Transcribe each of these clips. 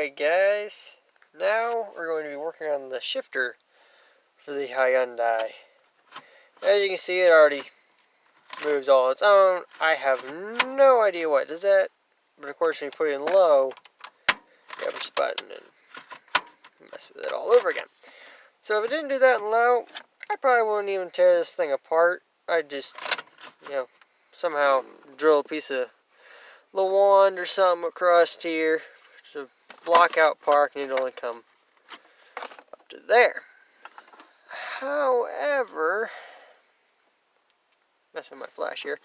Alright guys, now we're going to be working on the shifter for the Hyundai. As you can see, it already moves all on its own. I have no idea why it does that, but of course when you put it in low, you have this button and mess with it all over again. So if it didn't do that in low, I probably wouldn't even tear this thing apart. I'd just, somehow drill a piece of the wand or something across here to block out park, and it'd only come up to there. However, messing with my flash here,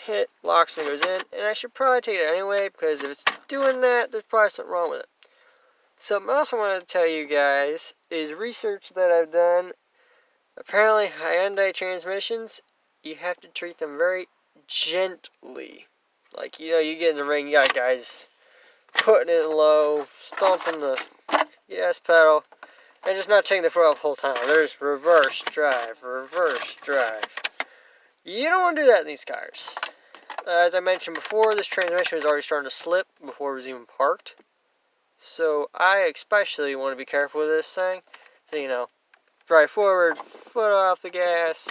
it locks and goes in, and I should probably take it anyway, because if it's doing that, there's probably something wrong with it. Something else I wanted to tell you guys is research that I've done. Apparently Hyundai transmissions, you have to treat them very gently. Like, you get in the ring, you got guys putting it low, stomping the gas pedal, and just not taking the foot off the whole time. There's reverse drive, reverse drive. You don't want to do that in these cars. As I mentioned before, this transmission was already starting to slip before it was even parked. So I especially want to be careful with this thing. So, drive forward, foot off the gas,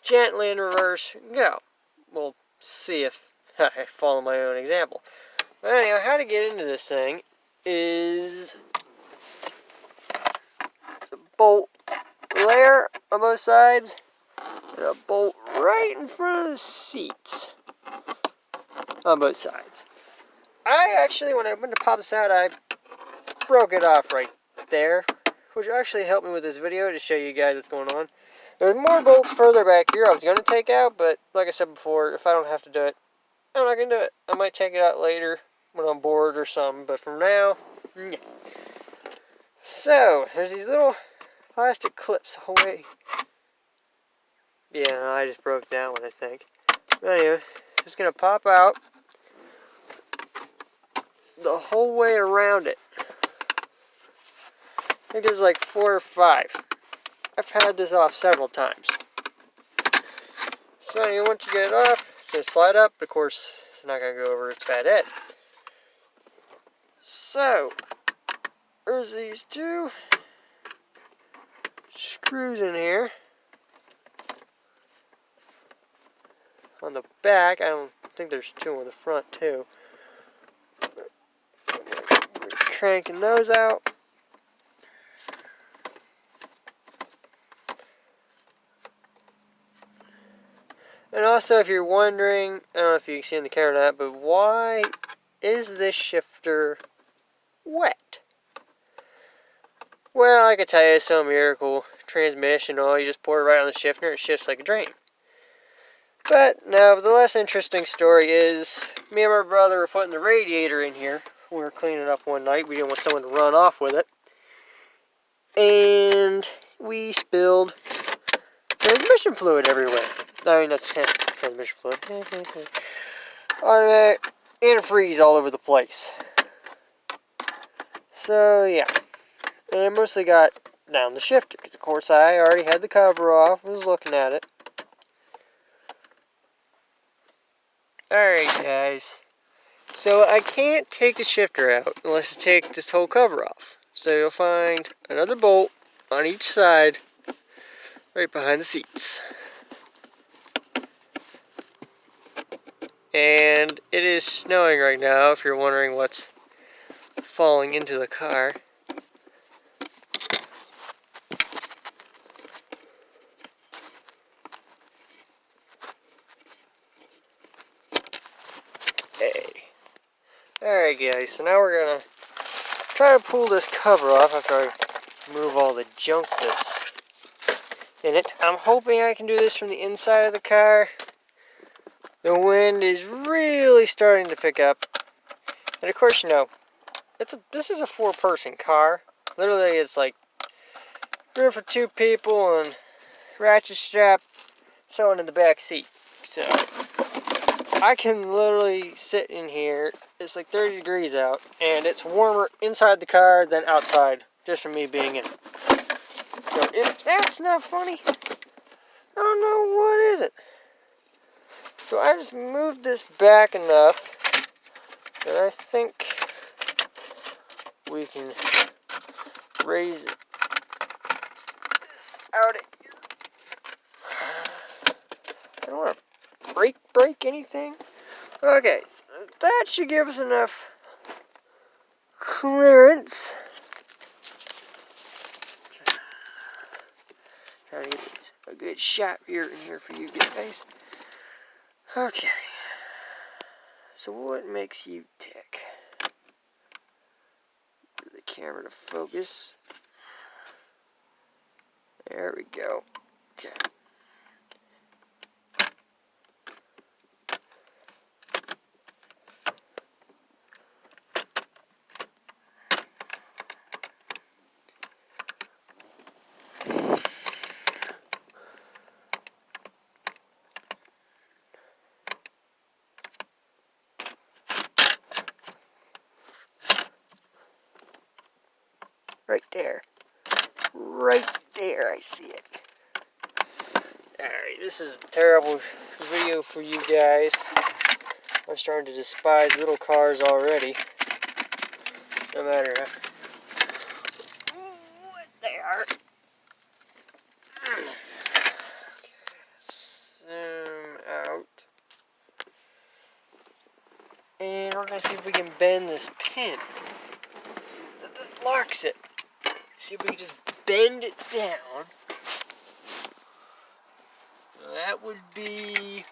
gently in reverse, go. We'll see if I follow my own example. But anyhow, how to get into this thing is the bolt there on both sides, and a bolt right in front of the seats on both sides. I actually, when I went to pop this out, I broke it off right there, which actually helped me with this video to show you guys what's going on. There's more bolts further back here I was going to take out, but like I said before, if I don't have to do it, I'm not going to do it. I might take it out later when I'm bored or something, but for now, yeah. So, there's these little plastic clips the whole way. Yeah, I just broke that one, I think. But anyway, just going to pop out the whole way around it. I think there's like 4 or 5. I've had this off several times. So anyway, once you get it off, it's going to slide up. Of course, it's not going to go over its fat head. So, there's these 2 screws in here. On the back, I don't think there's 2 on the front too. We're cranking those out. And also, if you're wondering, I don't know if you can see in the camera or not, but why is this shifter wet? Well, I could tell you, it's some miracle transmission. You just pour it right on the shifter and it shifts like a drain. But no, the less interesting story is, me and my brother were putting the radiator in here. We were cleaning it up one night. We didn't want someone to run off with it. And we spilled transmission fluid everywhere. I mean, that's transmission fluid. Automatic antifreeze all over the place. So, yeah. And I mostly got down the shifter, because of course I already had the cover off and was looking at it. Alright guys, so I can't take the shifter out unless I take this whole cover off. So you'll find another bolt on each side, right behind the seats. And it is snowing right now, if you're wondering what's falling into the car. Alright guys, so now we're going to try to pull this cover off after I move all the junk that's in it. I'm hoping I can do this from the inside of the car. The wind is really starting to pick up. And of course, this is a 4-person car. Literally, it's like room for 2 people and ratchet strap someone in the back seat. So I can literally sit in here. It's like 30 degrees out, and it's warmer inside the car than outside, just from me being in it. So if that's not funny, I don't know what is it. So I just moved this back enough that I think we can raise this out of here. I don't want to break anything. Okay, so that should give us enough clearance. Try to get a good shot here in here for you guys. Okay. So what makes you tick? Get the camera to focus. There we go. Okay. Right there. Right there, I see it. Alright, this is a terrible video for you guys. I'm starting to despise little cars already. No matter what they are. Zoom out. And we're going to see if we can bend this pin that locks it. See if we can just bend it down. That would be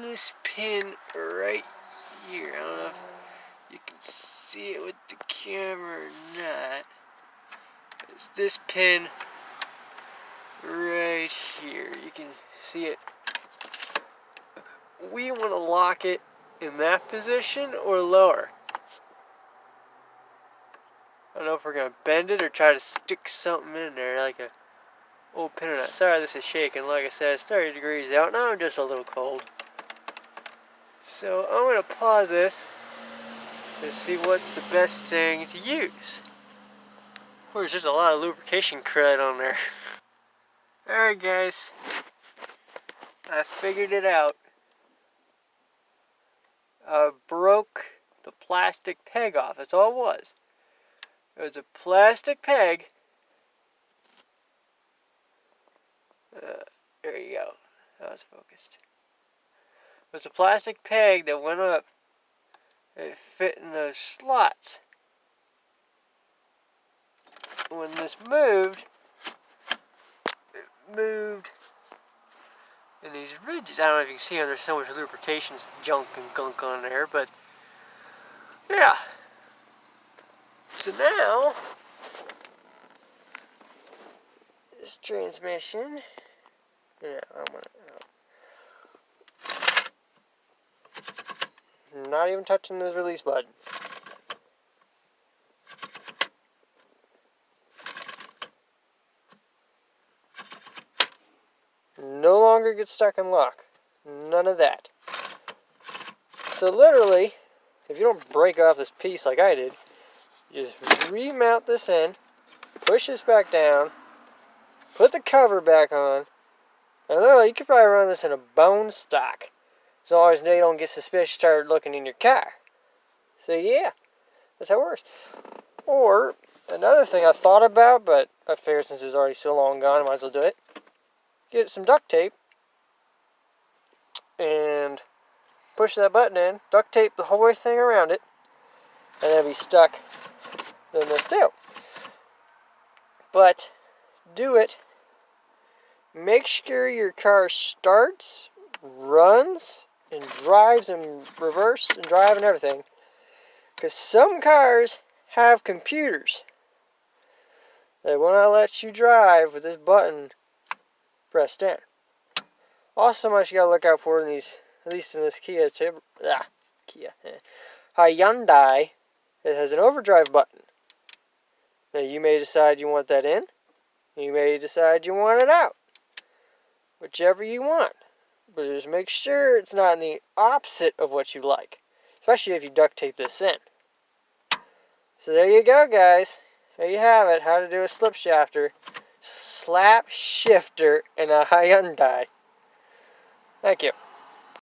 this pin right here. I don't know if you can see it with the camera or not. It's this pin right here. You can see it. We want to lock it in that position or lower. I don't know if we're going to bend it or try to stick something in there like a old pin or not. Sorry, this is shaking. Like I said, it's 30 degrees out and I'm just a little cold. So I'm going to pause this to see what's the best thing to use. Of course, there's a lot of lubrication crud on there. Alright guys, I figured it out. I broke the plastic peg off. That's all it was. It was a plastic peg. There you go. That was focused. It was a plastic peg that went up. It fit in those slots. When this moved, it moved in these ridges. I don't know if you can see, there's so much lubrication junk and gunk on there, but yeah. So now, this transmission, I'm not even touching the release button. No longer get stuck in lock. None of that. So literally, if you don't break off this piece like I did, you just remount this in, push this back down, put the cover back on, and literally you could probably run this in a bone stock. As long as they don't get suspicious, start looking in your car. So yeah, that's how it works. Or, another thing I thought about, but I figured since it was already so long gone, I might as well do it. Get some duct tape and push that button in, duct tape the whole thing around it, and it'll be stuck in this too. But do it. Make sure your car starts, runs, and drives in reverse and drive and everything. Because some cars have computers that will not let you drive with this button pressed in. Also, much you gotta look out for in these, at least in this Hyundai, it has an overdrive button. Now you may decide you want that in, you may decide you want it out, whichever you want. But just make sure it's not in the opposite of what you like, especially if you duct tape this in. So there you go, guys. There you have it. How to do a slap shifter in a Hyundai. Thank you.